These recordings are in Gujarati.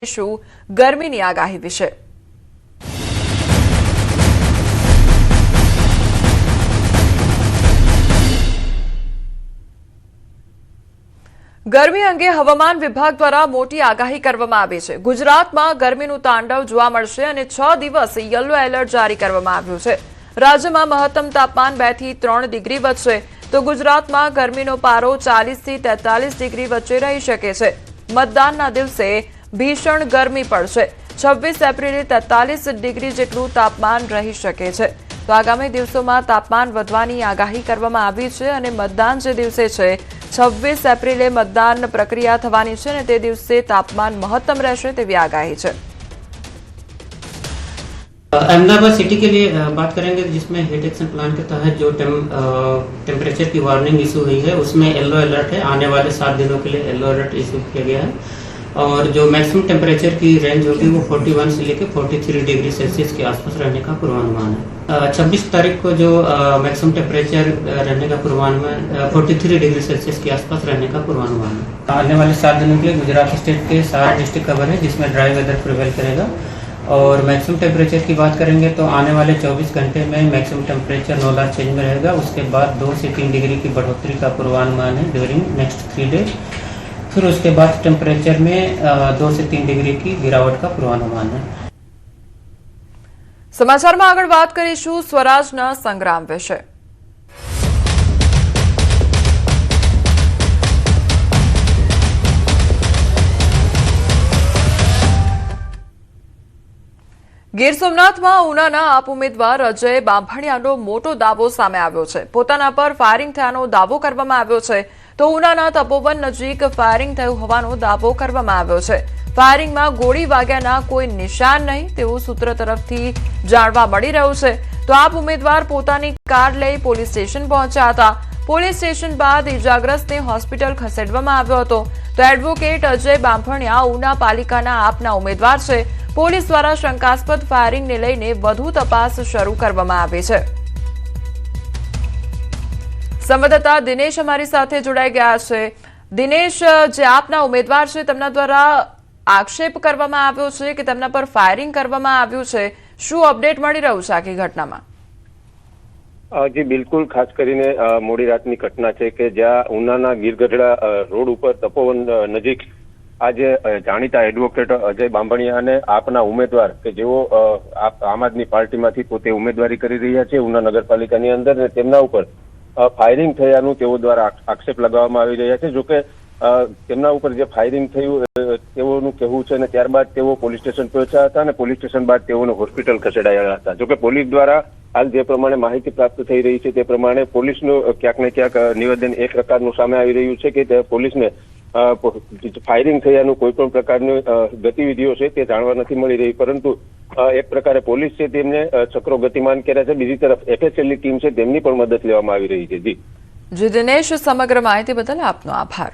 ગરમીની આગાહી વિશે ગરમી અંગે હવામાન વિભાગ દ્વારા મોટી આગાહી કરવામાં આવી છે। ગુજરાતમાં ગરમીનું તાંડવ જોવા મળશે અને 6 દિવસ યલો એલર્ટ જારી કરવામાં આવ્યું છે। રાજ્યમાં મહત્તમ તાપમાન 2 થી 3 ડિગ્રી વધશે તો ગુજરાતમાં ગરમીનો પારો 40 થી 43 ડિગ્રી વચ્ચે રહી શકે છે। મતદાનના દિવસે ભીષણ ગરમી પડશે। 26 એપ્રિલે 43 ડિગ્રી જેટલું તાપમાન રહી શકે છે। તો આગામી દિવસોમાં તાપમાન વધવાની આગાહી કરવામાં આવી છે અને મતદાન જે દિવસે છે 26 એપ્રિલે मतदान प्रक्रिया थवानी छे ने ते दिवसे तापमान महत्तम रहशे तेवी आगाही छे। अहमदाबाद सिटी के लिए बात करेंगे जिसमें हीट एक्शन प्लान के तहत जो टेम्परेचर की वार्निंग इशू हुई है उसमें येलो अलर्ट है। आने वाले 7 दिनों के लिए येलो अलर्ट इशू किया गया है और जो मैक्सिमम टेम्परेचर की रेंज होगी वो 41 से लेकर 43 डिग्री सेल्सियस के आसपास रहने का पूर्वानुमान है। 26 तारीख को जो मैक्सिमम टेम्परेचर रहने का पूर्वानुमान 43 डिग्री सेल्सियस के आसपास रहने का पूर्वानुमान है। आने वाले 7 दिनों के लिए गुजरात स्टेट के 7 डिस्ट्रिक्ट कवर है जिसमें ड्राई वेदर प्रिवेल करेगा। और मैक्सिमम टेम्परेचर की बात करेंगे तो आने वाले 24 घंटे में मैक्सिमम टेम्परेचर नॉर्दर्न चेंज में रहेगा। उसके बाद 2 से 3 डिग्री की बढ़ोतरी का पूर्वानुमान है ड्यूरिंग नेक्स्ट 3 डेज। फिर उसके बाद टेम्परेचर में 2 से 3 डिग्री की गिरावट का पूर्वानुमान है। समाचाરમાં આગળ વાત કરીશું સ્વરાજના સંગ્રામ વિશે। ગીર સોમનાથમાં ઉનાના આપ ઉમેદવાર અજય બાંભણિયાનો મોટો દાવો સામે આવ્યો છે। પોતાના પર ફાયરિંગ થયાનો દાવો કરવામાં આવ્યો છે તો ઉનાના તપોવન નજીક ફાયરિંગ થયું હોવાનો દાવો કરવામાં આવ્યો છે। ફાયરિંગમાં ગોળી વાગ્યાના કોઈ નિશાન નહીં તેવું સૂત્ર તરફથી જાણવા મળી રહ્યું છે। તો આપ ઉમેદવાર પોતાની કાર લઈ પોલીસ સ્ટેશન પહોંચ્યા હતા। પોલીસ સ્ટેશન બાદ ઇજાગ્રસ્તને હોસ્પિટલ ખસેડવામાં આવ્યો હતો। તો એડવોકેટ અજય બાંભણિયા ઉના પાલિકાના આપના ઉમેદવાર છે। પોલીસ દ્વારા શંકાસ્પદ ફાયરિંગને લઈને વધુ તપાસ શરૂ કરવામાં આવી છે। સંવાદદાતા દિનેશ અમારી સાથે જોડાઈ ગયા છે। દિનેશ, જે આપના ઉમેદવાર છે તેમના દ્વારા આક્ષેપ કરવામાં આવ્યો છે કે તેમના પર ફાયરિંગ કરવામાં આવ્યું છે, શું અપડેટ મળી રહ્યું છે આખી ઘટનામાં? જી બિલકુલ, ખાસ કરીને મોડી રાતની ઘટના છે કે જ્યાં ઉનાના ગીરગઢડા રોડ ઉપર તપોવન નજીક આજે જાણીતા એડવોકેટ અજય બાંભણિયા અને આપના ઉમેદવાર કે જેઓ આમ આદમી પાર્ટીમાંથી પોતે ઉમેદવારી કરી રહ્યા છે ઉના નગરપાલિકાની અંદર ને તેમના ઉપર ફાયરિંગ થયાનું તેઓ દ્વારા આક્ષેપ લગાવવામાં આવી રહ્યા છે। જોકે તેમના ઉપર જે ફાયરિંગ થયું તેઓનું કહેવું છે અને ત્યારબાદ તેઓ પોલીસ સ્ટેશન પહોંચ્યા હતા અને પોલીસ સ્ટેશન બાદ તેઓને હોસ્પિટલ ખસેડાયા હતા। જોકે પોલીસ દ્વારા હાલ જે પ્રમાણે માહિતી પ્રાપ્ત થઈ રહી છે તે પ્રમાણે પોલીસનું ક્યાંક ને ક્યાંક નિવેદન એ પ્રકારનું સામે આવી રહ્યું છે કે પોલીસને ફાયરિંગ થયાનું કોઈ પણ પ્રકારની ગતિવિધિઓ છે તે જાણવા નથી મળી રહી, પરંતુ એક પ્રકારે પોલીસ છે તેમને ચક્રો ગતિમાન કર્યા છે। બીજી તરફ એફએસએલની ટીમ છે તેમની પણ મદદ લેવામાં આવી રહી છે। જી દિનેશ, સમગ્ર માહિતી બદલ આપનો આભાર।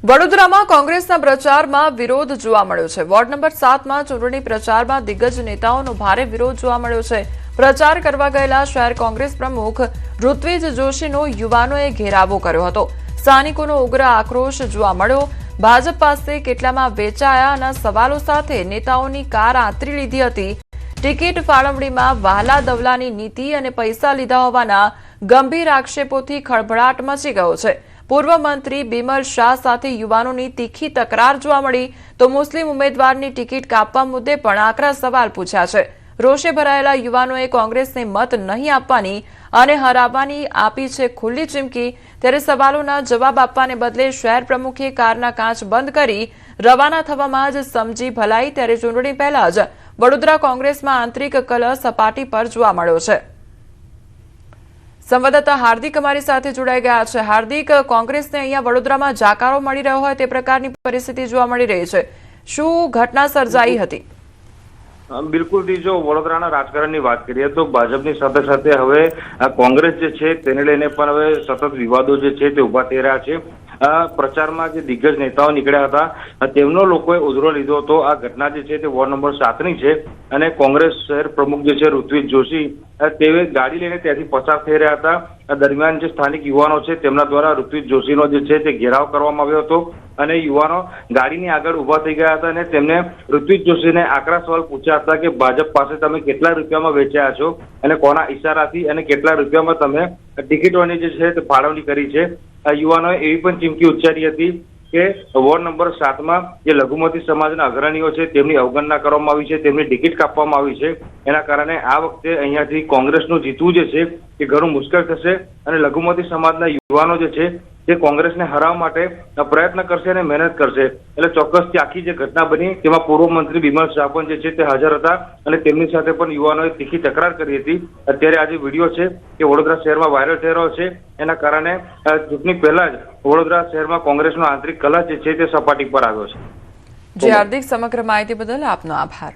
વડોદરામાં કોંગ્રેસના પ્રચારમાં વિરોધ જોવા મળ્યો છે। વોર્ડ નંબર 7માં ચૂંટણી પ્રચારમાં દિગ્ગજ નેતાઓનો ભારે વિરોધ જોવા મળ્યો છે। પ્રચાર કરવા ગયેલા શહેર કોંગ્રેસ પ્રમુખ ઋત્વિજ જોશીનો યુવાનોએ ઘેરાવો કર્યો હતો। સ્થાનિકોનો ઉગ્ર આક્રોશ જોવા મળ્યો। ભાજપ પાસે કેટલામાં વેચાયાના સવાલો સાથે નેતાઓની કાર આંતરી લીધી હતી। ટિકિટ ફાળવણીમાં વહાલા દવલાની નીતિ અને પૈસા લીધા હોવાના ગંભીર આક્ષેપોથી ખળભળાટ મચી ગયો છે। પૂર્વ મંત્રી બિમલ શાહ સાથે યુવાનોની તીખી તકરાર જોવા મળી તો મુસ્લિમ ઉમેદવારની ટિકિટ કાપવા મુદ્દે પણ આકરા સવાલ પૂછ્યા છે। રોષે ભરાયેલા યુવાનોએ કોંગ્રેસને મત નહીં આપવાની અને હરાવવાની આપી છે ખુલ્લી ચીમકી। ત્યારે સવાલોના જવાબ આપવાને બદલે શહેર પ્રમુખે કારના કાચ બંધ કરી રવાના થવામાં જ સમજી ભલાઈ। ત્યારે ચૂંટણી પહેલા જ વડોદરા કોંગ્રેસમાં આંતરિક કલહ સપાટી પર જોવા મળ્યો છે। સંવાદદાતા હાર્દિક અમારી સાથે જોડાઈ ગયા છે। હાર્દિક, કોંગ્રેસને અહીંયા વડોદરામાં જાકારો મળી રહ્યો હોય તે પ્રકારની પરિસ્થિતિ જોવા મળી રહી છે, શું ઘટના સર્જાઈ હતી? બિલકુલ, જો વડોદરાના રાજકારણની વાત કરીએ તો ભાજપની સાથે સાથે હવે કોંગ્રેસ જે છે તેને લઈને પણ હવે સતત વિવાદો જે છે તે ઉભા થઈ રહ્યા છે। પ્રચારમાં જે દિગ્ગજ નેતાઓ નીકળ્યા હતા તેમનો લોકોએ ઉધરો લીધો હતો। આ ઘટના જે છે તે વોર્ડ નંબર 7ની છે અને કોંગ્રેસ શહેર પ્રમુખ જે છે ઋત્વિજ જોશી તેઓ ગાડી લઈને ત્યાંથી પસાર થઈ રહ્યા હતા। દરમિયાન જે સ્થાનિક યુવાનો છે તેમના દ્વારા ઋત્વિજ જોશીનો જે છે તે ઘેરાવ કરવામાં આવ્યો હતો અને યુવાનો ગાડીની આગળ ઉભા થઈ ગયા હતા અને તેમને ઋત્વિજ જોશીને આકરા સવાલ પૂછ્યા હતા કે ભાજપ પાસે તમે કેટલા રૂપિયામાં વેચ્યા છો અને કોના ઈશારાથી અને કેટલા રૂપિયામાં તમે ટિકિટોની જે છે તે ફાળવણી કરી છે। યુવાનોએ એવી પણ ચીમકી ઉચ્ચારી હતી કે વોર્ડ નંબર 7માં જે લઘુમતી સમાજના અગ્રણીઓ છે તેમની અવગણના કરવામાં આવી છે, તેમની ટિકિટ કાપવામાં આવી છે। એના કારણે આ વખતે અહીંયાથી કોંગ્રેસનું જીતવું જે છે એ ઘણું મુશ્કેલ થશે અને લઘુમતી સમાજના યુવાનો જે છે તે કોંગ્રેસને હરાવવા માટે પ્રયત્ન કરશે અને મહેનત કરશે। એટલે ચોક્કસથી આખી જે ઘટના બની તેમાં પૂર્વ મંત્રી બિમલ શાહ પણ જે છે તે હાજર હતા અને તેમની સાથે પણ યુવાનોએ તીખી તકરાર કરી હતી। અત્યારે આ જે વિડીયો છે તે વડોદરા શહેરમાં વાયરલ થઈ રહ્યો છે। એના કારણે ચૂંટણી પહેલા જ વડોદરા શહેરમાં કોંગ્રેસનો આંતરિક કલહ જે છે તે સપાટી પર આવ્યો છે। જી હાર્દિક, સમગ્ર માહિતી બદલ આપનો આભાર।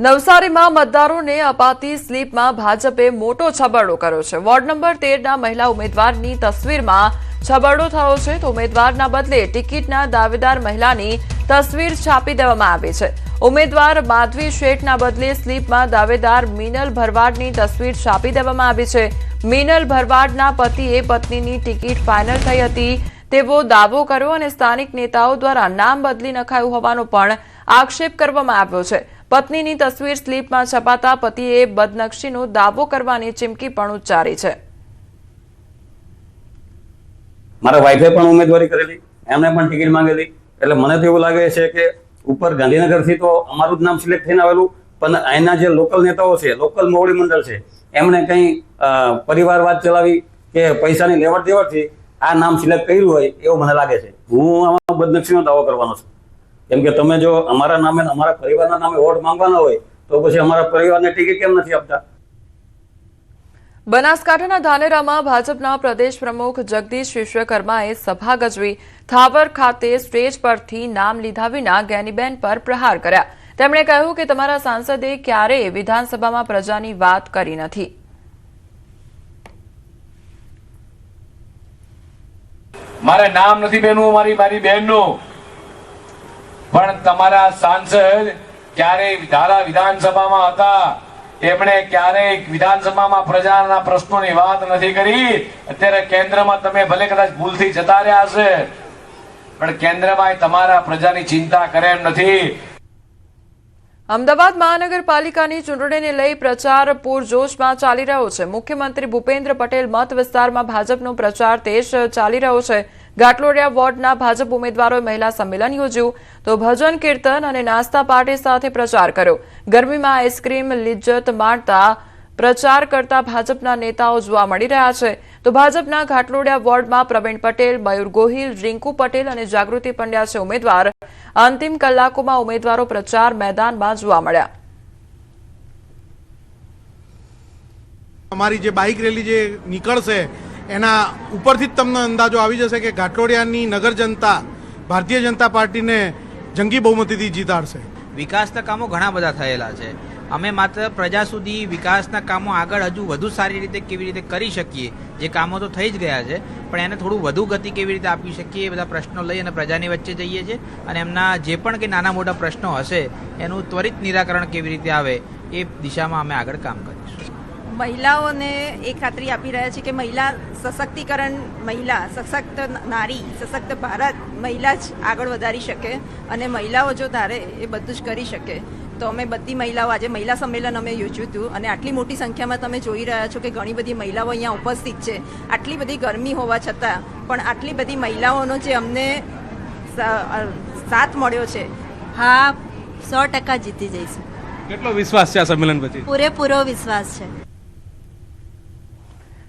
નવસારીમાં મતદારોને અપાતી સ્લીપમાં ભાજપે મોટો છબરડો કર્યો છે। વોર્ડ નંબર 13ના મહિલા ઉમેદવારની તસવીરમાં છબરડો થયો છે તો ઉમેદવારના બદલે ટિકિટના દાવેદાર મહિલાની તસવીર છાપી દેવામાં આવી છે। ઉમેદવાર માધવી શેઠના બદલે સ્લીપમાં દાવેદાર મીનલ ભરવાડની તસવીર છાપી દેવામાં આવી છે। મીનલ ભરવાડના પતિએ પત્નીની ટિકિટ ફાઇનલ થઈ હતી તેવો દાવો કર્યો અને સ્થાનિક નેતાઓ દ્વારા નામ બદલી નખાયું હોવાનો પણ આક્ષેપ કરવામાં આવ્યો છે। પત્નીની તસવીર સ્લીપમાં છપાતા પતિએ બદનક્ષીનો દાવો કરવાની ચીમકી પણ ઉચ્ચારી છે। મારા વાઈફે પણ ઉમેદવારી કરેલી, એમને પણ ટિકિટ માંગેલી, એટલે મને તો એવું લાગે છે કે ઉપર ગાંધીનગરથી તો અમારું જ નામ સિલેક્ટ થઈને આવેલું, પણ અહીંના જે લોકલ નેતાઓ છે, લોકલ મોવડી મંડળ છે, એમણે કંઈ પરિવારવાદ ચલાવી કે પૈસાની લેવડ દેવડથી આ નામ સિલેક્ટ કર્યું હોય એવું મને લાગે છે। હું આમાં બદનક્ષીનો દાવો કરવાનો છું, કેમ કે તમે જો અમારા નામે અમારા પરિવારના નામે વોટ માંગવાના હોય તો પછી અમારા પરિવારને ટિકિટ કેમ નથી આપતા? બનાસકાંઠાના ધાનેરામાં ભાજપના પ્રદેશ પ્રમુખ જગદીશ વિશ્વકર્માએ સભા ગજવી થાવર ખાતે સ્ટેજ પરથી નામ લીધા વિના ગેનીબેન પર પ્રહાર કર્યા। તેમણે કહ્યું કે તમારા સાંસદે ક્યારેય વિધાનસભામાં પ્રજાની વાત કરી નથી। મારે નામ નથી બેનું, મારી બહેનનું, પણ તમારા સાંસદ ક્યારેય ધારા વિધાનસભામાં હતા, તેમણે ક્યારેય વિધાનસભામાં પ્રજાના પ્રશ્નોની વાત નથી કરી। અત્યારે કેન્દ્રમાં તમે ભલે કદાચ ભૂલથી જતા રહ્યા હશે, પણ કેન્દ્રમાં તમારા પ્રજાની ચિંતા કરે એમ નથી। અમદાવાદ મહાનગરપાલિકાની ચૂંટણીને લઈ પ્રચાર પૂરજોશમાં ચાલી રહ્યો છે। મુખ્યમંત્રી ભૂપેન્દ્ર પટેલ મત વિસ્તારમાં ભાજપનો પ્રચાર તેજ ચાલી રહ્યો છે। ઘાટલોડિયા વોર્ડના ભાજપ ઉમેદવારોએ મહિલા સંમેલન યોજ્યું તો ભજન કીર્તન અને નાસ્તા પાર્ટી સાથે પ્રચાર કર્યો। ગરમીમાં આઈસ્ક્રીમ લિજ્જત માણતા પ્રચાર કરતા ભાજપના નેતાઓ જોવા મળી રહ્યા છે તો ભાજપના ઘાટલોડિયા વોર્ડમાં પ્રવીણ પટેલ, મયુર ગોહિલ, રિંકુ પટેલ અને જાગૃતિ પંડ્યા છે ઉમેદવાર। અંતિમ કલાકોમાં ઉમેદવારો પ્રચાર મેદાનમાં જોવા મળ્યા। અમારી જે બાઇક રેલી જે નીકળશે એના ઉપરથી જ તમને અંદાજો આવી જશે કે ઘાટલોડિયાની નગર જનતા ભારતીય જનતા પાર્ટીને જંગી બહુમતીથી જીતાડશે। વિકાસના કામો ઘણા બધા થયેલા છે। અમે માત્ર પ્રજા સુધી વિકાસના કામો આગળ હજુ વધુ સારી રીતે કેવી રીતે કરી શકીએ, જે કામો તો થઈ જ ગયા છે પણ એને થોડું વધુ ગતિ કેવી રીતે આપી શકીએ એ બધા પ્રશ્નો લઈ અને પ્રજાની વચ્ચે જઈએ છીએ અને એમના જે પણ કે નાના મોટા પ્રશ્નો હશે એનું ત્વરિત નિરાકરણ કેવી રીતે આવે એ દિશામાં અમે આગળ કામ કરીશું। મહિલાઓને એ ખાતરી આપી રહ્યા છે કે મહિલા સશક્તિકરણ, મહિલા સશક્ત નારી, સશક્ત ભારત મહિલા જ આગળ વધારી શકે અને મહિલાઓ જો ધારે એ બધું જ કરી શકે। તો અમે બધી મહિલાઓ આજે મહિલા સંમેલન અમે યોજ્યું હતું અને આટલી મોટી સંખ્યામાં તમે જોઈ રહ્યા છો કે ઘણી બધી મહિલાઓ અહીંયા ઉપસ્થિત છે। આટલી બધી ગરમી હોવા છતાં પણ આટલી બધી મહિલાઓનો જે અમને સાથ મળ્યો છે, હા 100% જીતી જઈશું। કેટલો વિશ્વાસ છે આ સંમેલન પછી? પૂરેપૂરો વિશ્વાસ છે।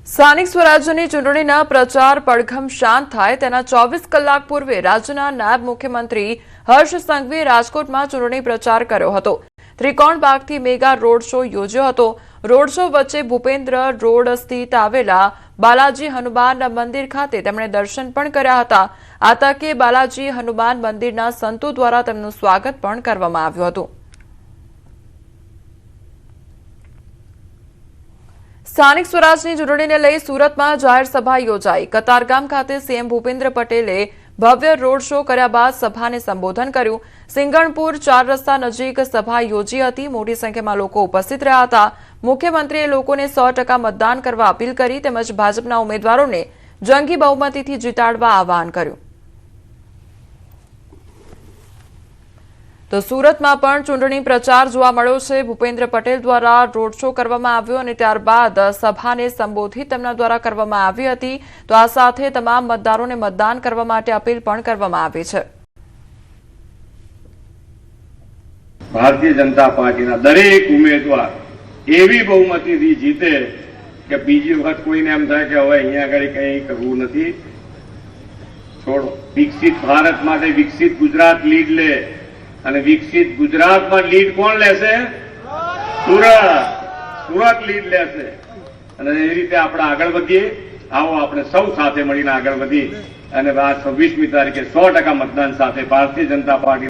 સ્થાનિક સ્વરાજ્યની ચૂંટણીના પ્રચાર પડઘમ શાંત થાય તેના 24 કલાક પૂર્વે રાજ્યના નાયબ મુખ્યમંત્રી હર્ષ સંઘવીએ રાજકોટમાં ચૂંટણી પ્રચાર કર્યો હતો। ત્રિકોણબાગથી મેગા રોડ શો યોજ્યો હતો। રોડ શો વચ્ચે ભૂપેન્દ્ર રોડ સ્થિત આવેલા બાલાજી હનુમાન મંદિર ખાતે તેમણે દર્શન પણ કર્યા હતા। આ તકે બાલાજી હનુમાન મંદિરના સંતો દ્વારા તેમનું સ્વાગત પણ કરવામાં આવ્યું હતું। સ્થાનિક સ્વરાજની ચૂંટણીને લઈ સુરતમાં જાહેર સભા યોજાઈ। કતારગામ ખાતે સીએમ ભૂપેન્દ્ર પટેલે ભવ્ય રોડ શો કર્યા બાદ સભાને સંબોધન કર્યું. સિંગણપુર 4 રસ્તા નજીક સભા યોજી હતી. મોટી સંખ્યામાં લોકો ઉપસ્થિત રહ્યા હતા. મુખ્યમંત્રીએ લોકોને 100% મતદાન કરવા અપીલ કરી તેમજ ભાજપના ઉમેદવારોને જંગી બહુમતીથી જીતાડવા આહવાન કર્યું. તો સુરતમાં પણ ચૂંટણી પ્રચાર જોવા મળ્યો છે. ભૂપેન્દ્ર પટેલ દ્વારા રોડ શો કરવામાં આવ્યો અને ત્યારબાદ સભાને સંબોધિત તેમના દ્વારા કરવામાં આવી હતી. તો આ સાથે તમામ મતદારોને મતદાન કરવા માટે અપીલ પણ કરવામાં આવી છે. ભારતીય જનતા પાર્ટીના દરેક ઉમેદવાર એવી બહુમતીથી જીતે કે બીજી વખત કોઈને એમ થાય કે હવે અહીંયા આગળ કંઈ કરવું નથી. છોડો. વિકસિત ભારત માટે વિકસિત ગુજરાત લીડ લે અને વિકસિત ગુજરાતમાં લીડ કોણ લેશે? સુરત લીડ લેશે. અને એ રીતે આપણે આગળ વધીએ. આવો આપણે સૌ સાથે મળીને આગળ વધી અને આ 26મી તારીખે 100% મતદાન સાથે ભારતીય જનતા પાર્ટી